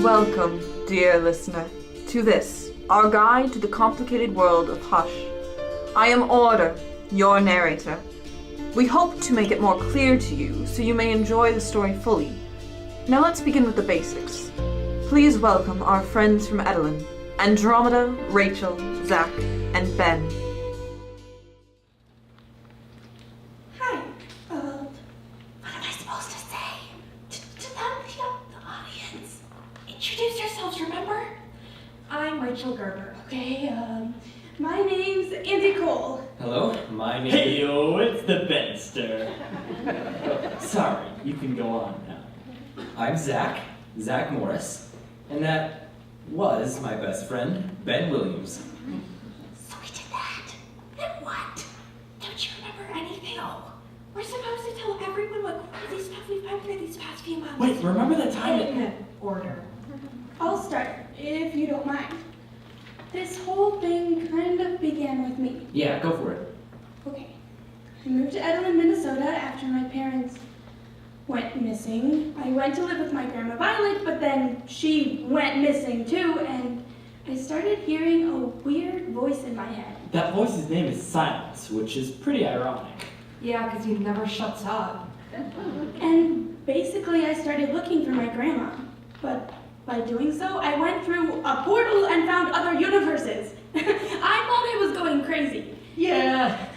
Welcome, dear listener, to this, our guide to the complicated world of Hush. I am Order, your narrator. We hope to make it more clear to you so you may enjoy the story fully. Now let's begin with the basics. Please welcome our friends from Edelin, Andromeda, Rachel, Zach, and Ben. Hi. What am I supposed to say? To them, the audience. Introduce yourselves, remember? I'm Rachel Gerber, okay? My name's Andy Cole. Hello, my name Hey yo, it's the Benster. Sorry, you can go on now. I'm Zach Morris, and that was my best friend, Ben Williams. So we did that. Then what? Don't you remember anything? No. We're supposed to tell everyone what crazy stuff we've been through these past few months. Wait, remember that time In order. I'll start, if you don't mind. This whole thing kind of began with me. Yeah, go for it. Okay. I moved to Edelin, Minnesota after my parents went missing. I went to live with my grandma Violet, but then she went missing too, and I started hearing a weird voice in my head. That voice's name is Silence, which is pretty ironic. Yeah, because he never shuts up. And basically I started looking for my grandma, but by doing so, I went through a portal and found other universes. I thought I was going crazy. Yeah,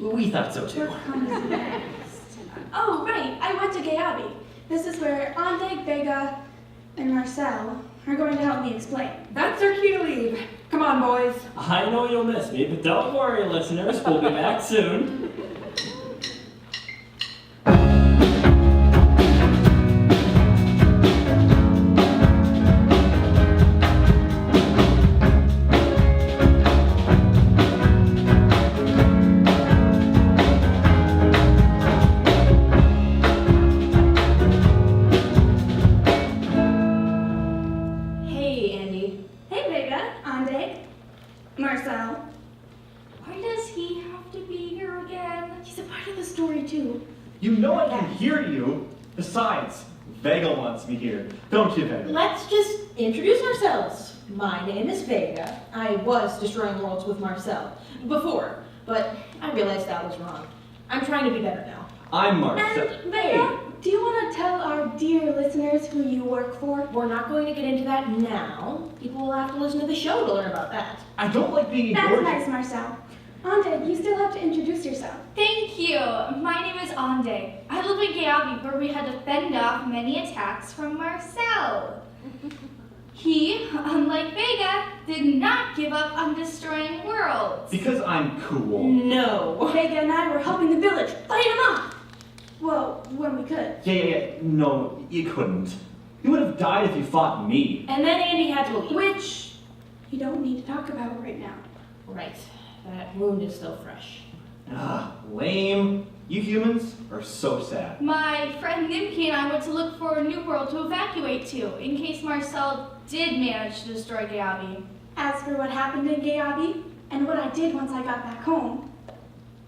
we thought so too. What comes next? Oh, right, I went to Gay Abbey. This is where Ande, Vega, and Marcel are going to help me explain. That's our cue to leave. Come on, boys. I know you'll miss me, but don't worry, listeners, we'll be back soon. Marcel. Why does he have to be here again? He's a part of the story too. You know I can hear you. Besides, Vega wants me here. Don't you, Vega? Let's just introduce ourselves. My name is Vega. I was destroying worlds with Marcel before, but I realized that was wrong. I'm trying to be better now. I'm Marcel. And Vega, do you want to tell our dear listeners who you work for? We're not going to get into that now. People will have to listen to the show to learn about that. I don't like being That's ignored. nice, Marcel. Ande, you still have to introduce yourself. Thank you. My name is Ande. I live in Gay Abbey, where we had to fend off many attacks from Marcel. He, unlike Vega, did not give up on destroying worlds. Because I'm cool. No. Vega and I were helping the village fight him off. Well, when we could. Yeah. No, you couldn't. You would have died if you fought me. And then Andy had to leave. Which you don't need to talk about right now. Right. That wound is still fresh. Lame. You humans are so sad. My friend Nimki and I went to look for a new world to evacuate to, in case Marcel did manage to destroy Gay Abbey. As for what happened in Gay Abbey, and what I did once I got back home,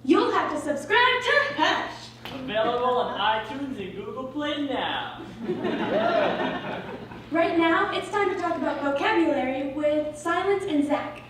you'll have to subscribe to Hush. Available on iTunes and Google Play now. Right now, it's time to talk about vocabulary with Silence and Zach.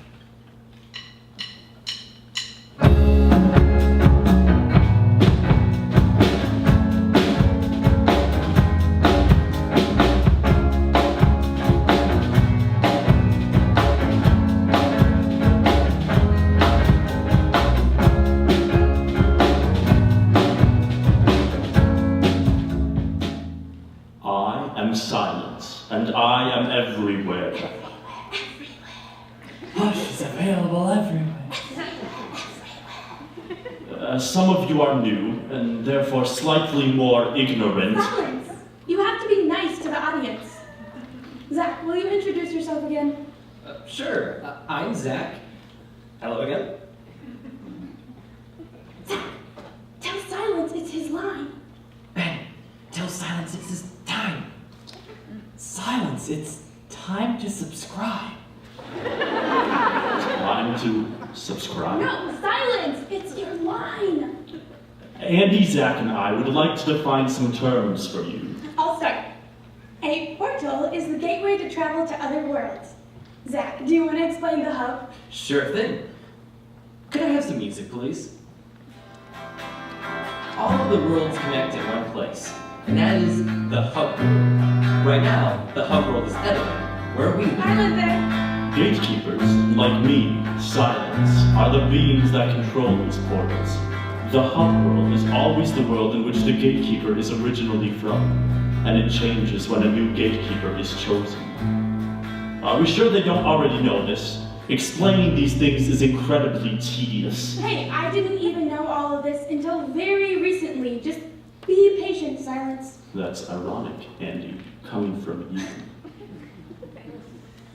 Silence, and I am everywhere. Hush is available everywhere. Some of you are new, and therefore slightly more ignorant. Silence! You have to be nice to the audience. Zach, will you introduce yourself again? Sure, I'm Zach. Hello again. Zach, tell Silence it's his line. Ben, tell Silence it's his time. Silence, it's time to subscribe. Time to subscribe. No, Silence! It's your line! Andy, Zach, and I would like to define some terms for you. I'll start. A A portal is the gateway to travel to other worlds. Zach, do you want to explain the hub? Sure thing. Could I have some music, please? All of the worlds connect in one place, and that is the hub world. Right now, the hub world is Edelman, where we live. I live there. Gatekeepers, like me, Silence, are the beings that control these portals. The hub world is always the world in which the gatekeeper is originally from, and it changes when a new gatekeeper is chosen. Are we sure they don't already know this? Explaining these things is incredibly tedious. Hey, I didn't even know all of this until very recently. Just be patient, Silence. That's ironic, Andy, coming from you.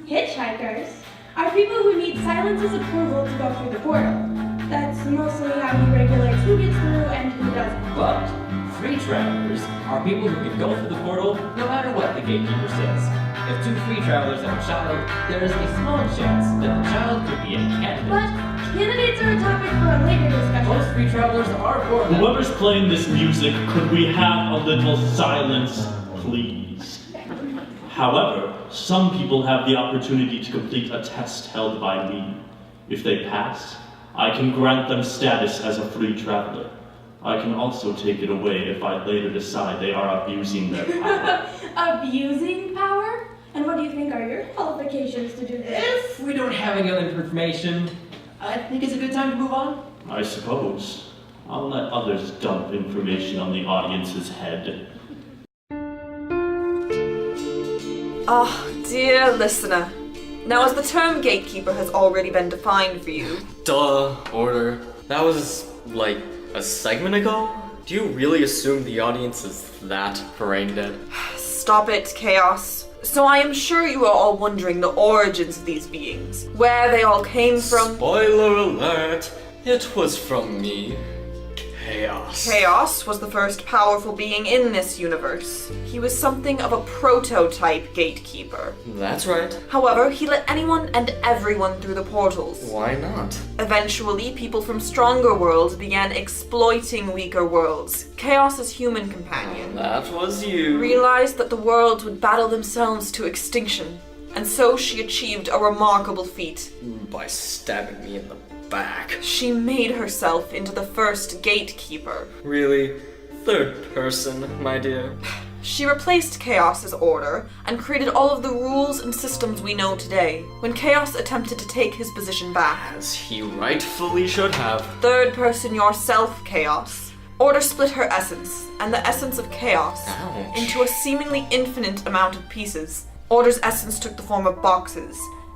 Hitchhikers are people who need Silence's approval to go through the portal. That's mostly how he regulates who gets through and who doesn't. But free travelers are people who can go through the portal no matter what the gatekeeper says. If two free travelers have a child, there is a small chance that the child could be a candidate. But candidates are a topic for a later discussion. Most free travelers are born that Whoever's playing this music, could we have a little silence, please? However, some people have the opportunity to complete a test held by me. If they pass, I can grant them status as a free traveler. I can also take it away if I later decide they are abusing their power. Abusing power? And what do you think are your qualifications to do this? If we don't have any other information, I think it's a good time to move on. I suppose. I'll let others dump information on the audience's head. Ah, dear listener. Now, as the term gatekeeper has already been defined for you, Duh, Order. That was, like, a segment ago? Do you really assume the audience is that brain dead? stop it, Chaos. So I am sure you are all wondering the origins of these beings, where they all came from. Spoiler alert, it was from me. Chaos. Chaos was the first powerful being in this universe. He was something of a prototype gatekeeper. That's right. However, he let anyone and everyone through the portals. Why not? Eventually, people from stronger worlds began exploiting weaker worlds. Chaos's human companion That was you. realized that the worlds would battle themselves to extinction, and so she achieved a remarkable feat. By stabbing me in the back. She made herself into the first gatekeeper. Really? Third person, my dear. She replaced Chaos's order and created all of the rules and systems we know today. When Chaos attempted to take his position back, As he rightfully should have. third person yourself, Chaos, Order split her essence, and the essence of Chaos, Ouch. into a seemingly infinite amount of pieces. Order's essence took the form of boxes,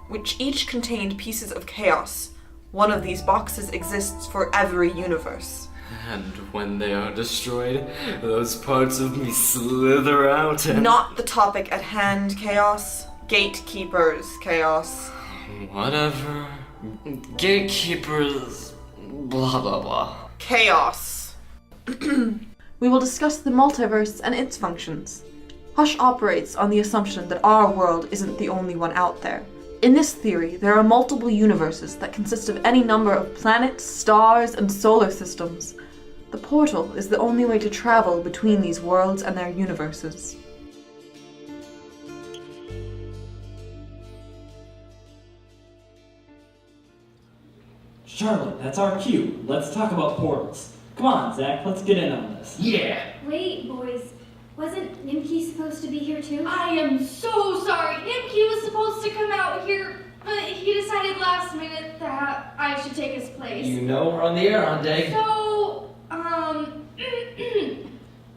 which each contained pieces of Chaos. One of these boxes exists for every universe. And when they are destroyed, those parts of me slither out and... Not the topic at hand, Chaos. Gatekeepers, Chaos. Whatever. Gatekeepers... blah blah blah. Chaos. We will discuss the multiverse and its functions. Hush operates on the assumption that our world isn't the only one out there. In this theory, there are multiple universes that consist of any number of planets, stars, and solar systems. The portal is the only way to travel between these worlds and their universes. Charlotte, that's our cue. Let's talk about portals. Come on, Zach, let's get in on this. Yeah! Wait, boys. Wasn't Nimki supposed to be here too? I am so sorry. Nimki was supposed to come out here, but he decided last minute that I should take his place. You know we're on the air on day. So,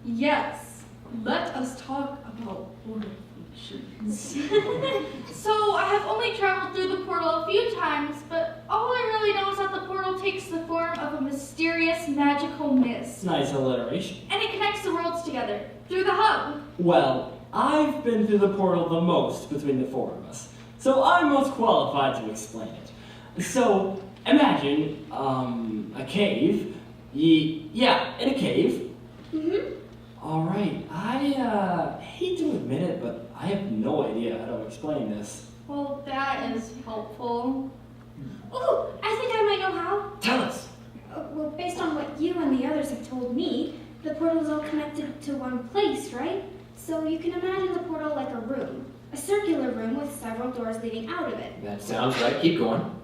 yes. Let us talk about portal functions. So, I have only traveled through the portal a few times, but all I really know is that the portal takes the form of a mysterious magical mist. Nice alliteration. And it connects the worlds together through the hub. Well, I've been through the portal the most between the four of us, so I'm most qualified to explain it. So, imagine, a cave. Yeah, in a cave. Mm-hmm. Alright, I hate to admit it, but I have no idea how to explain this. Well, that is helpful. Ooh, I think I might know how. Tell us! Well, based on what you and the others have told me, the portal's all connected to one place, right? So you can imagine the portal like a room, a circular room with several doors leading out of it. That sounds right. Keep going.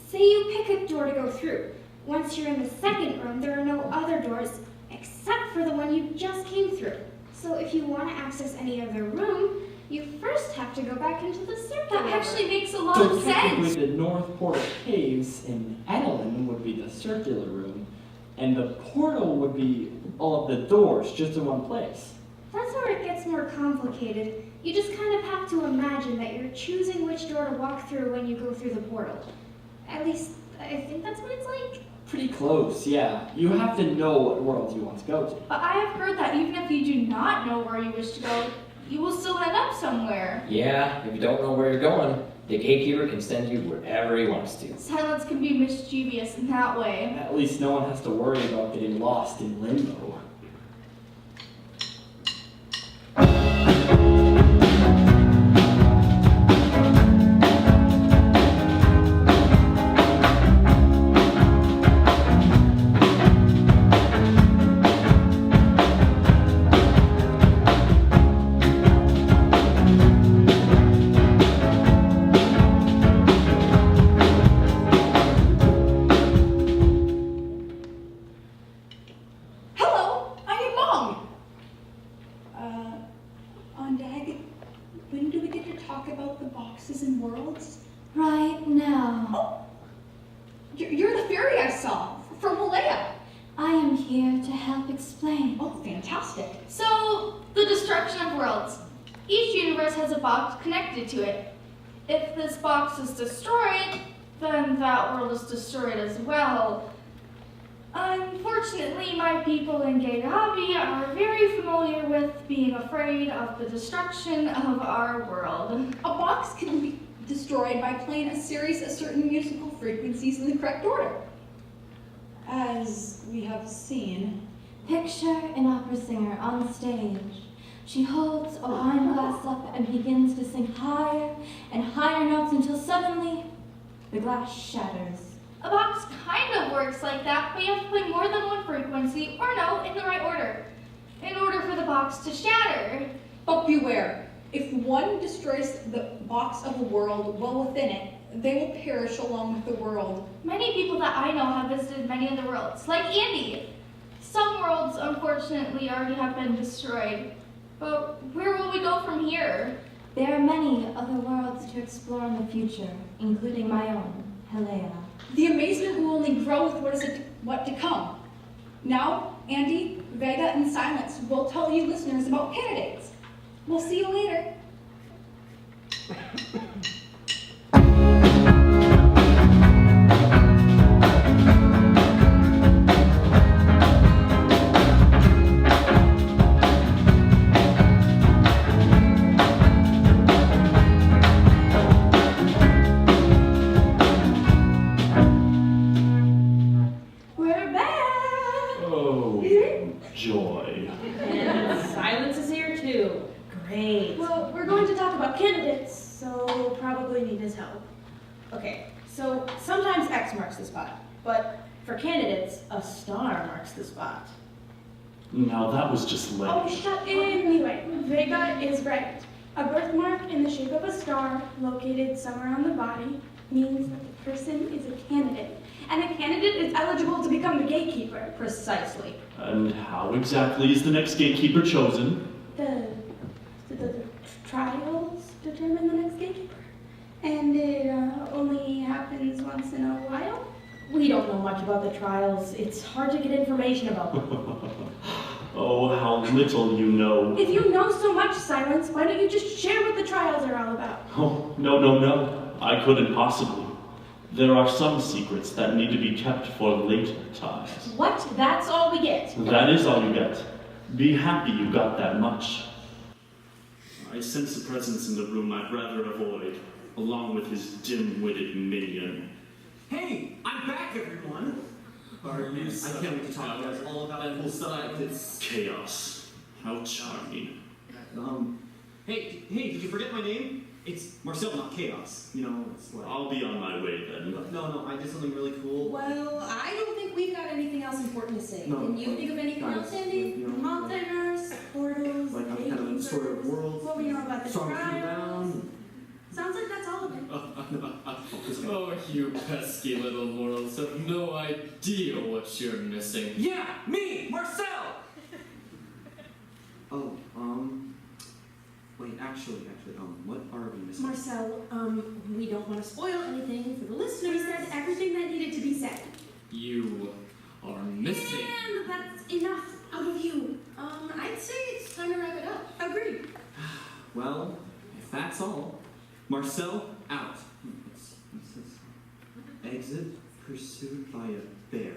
Say you pick a door to go through. Once you're in the second room, there are no other doors except for the one you just came through. So if you want to access any other room, you first have to go back into the circular That actually makes a lot So of technically sense. the North Portal Caves in Adeline would be the circular room, and the portal would be all of the doors just in one place. That's where it gets more complicated. You just kind of have to imagine that you're choosing which door to walk through when you go through the portal. At least, I think that's what it's like. Pretty close, yeah. You have to know what world you want to go to. But I have heard that even if you do not know where you wish to go, you will still end up somewhere. Yeah, if you don't know where you're going, the gatekeeper can send you wherever he wants to. Silence can be mischievous in that way. At least no one has to worry about getting lost in limbo. Hello, I am Mom. On Dag, when do we get to talk about the boxes and worlds? Right now, Oh, you're the fairy I saw from Malaya. I am here to help explain. Oh, fantastic. So, the destruction of worlds. Each universe has a box connected to it. If this box is destroyed, then that world is destroyed as well. Unfortunately, my people in Gagabi are very familiar with being afraid of the destruction of our world. A box can be destroyed by playing a series of certain musical frequencies in the correct order. As we have seen. Picture an opera singer on stage. She holds a wine glass up and begins to sing higher and higher notes until suddenly the glass shatters. A box kind of works like that, but you have to play more than one frequency or note in the right order in order for the box to shatter. But beware, if one destroys the box of a world well within it, they will perish along with the world. Many people that I know have visited many of the worlds, like Andy. Some worlds, unfortunately, already have been destroyed. But where will we go from here? There are many other worlds to explore in the future, including my own, Helea. The amazement will only grow with what to come. Now, Andy, Vega, and Silence will tell you listeners about candidates. We'll see you later. We're back! Oh, joy. And Silence is here too. Great. Well, we're going to talk about candidates, so we'll probably need his help. Okay, so sometimes X marks the spot, but for candidates, a star marks the spot. Now that was just lame. Oh, shut Anyway, Vega is right. A birthmark in the shape of a star located somewhere on the body means that the person is a candidate. And a candidate is eligible to become the gatekeeper. Precisely. And how exactly is the next gatekeeper chosen? The trials determine the next gatekeeper. And it only happens once in a while. We don't know much about the trials. It's hard to get information about them. Oh, how little you know. If you know so much, Silence, why don't you just share what the trials are all about? Oh, no. I couldn't possibly. There are some secrets that need to be kept for later times. What? That's all we get. That is all you get. Be happy you got that much. I sense a presence in the room I'd rather avoid, along with his dim-witted minion. Hey, I'm back, everyone! Are you I can't wait to talk to you guys all about that cool stuff. It's Chaos. How charming. Hey, did you forget my name? It's Marcel, not chaos. You know, it's like... I'll be on my way then. No, I did something really cool. Well, I don't think we've got anything else important to say. No, Can you think of anything guys, else, Andy? you know, Multiverse, portals, like I'm kind of in the story of worlds. What we know about the Strong trials. down. Sounds like that's all of it. Oh, you pesky little mortals have no idea what you're missing. Yeah, me, Marcel. Oh, wait, actually, what are we missing? Marcel, we don't want to spoil anything for the listeners. We said everything that needed to be said. You are missing. And that's enough out of you. I'd say it's time to wrap it up. Agreed. Well, if that's all, Marcel out. What's this? Exit pursued by a bear.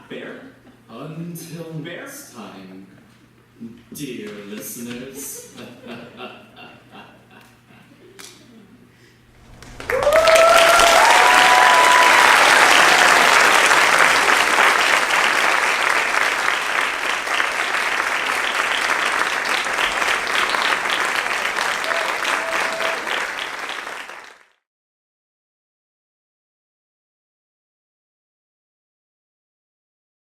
Bear? Until next time, dear listeners.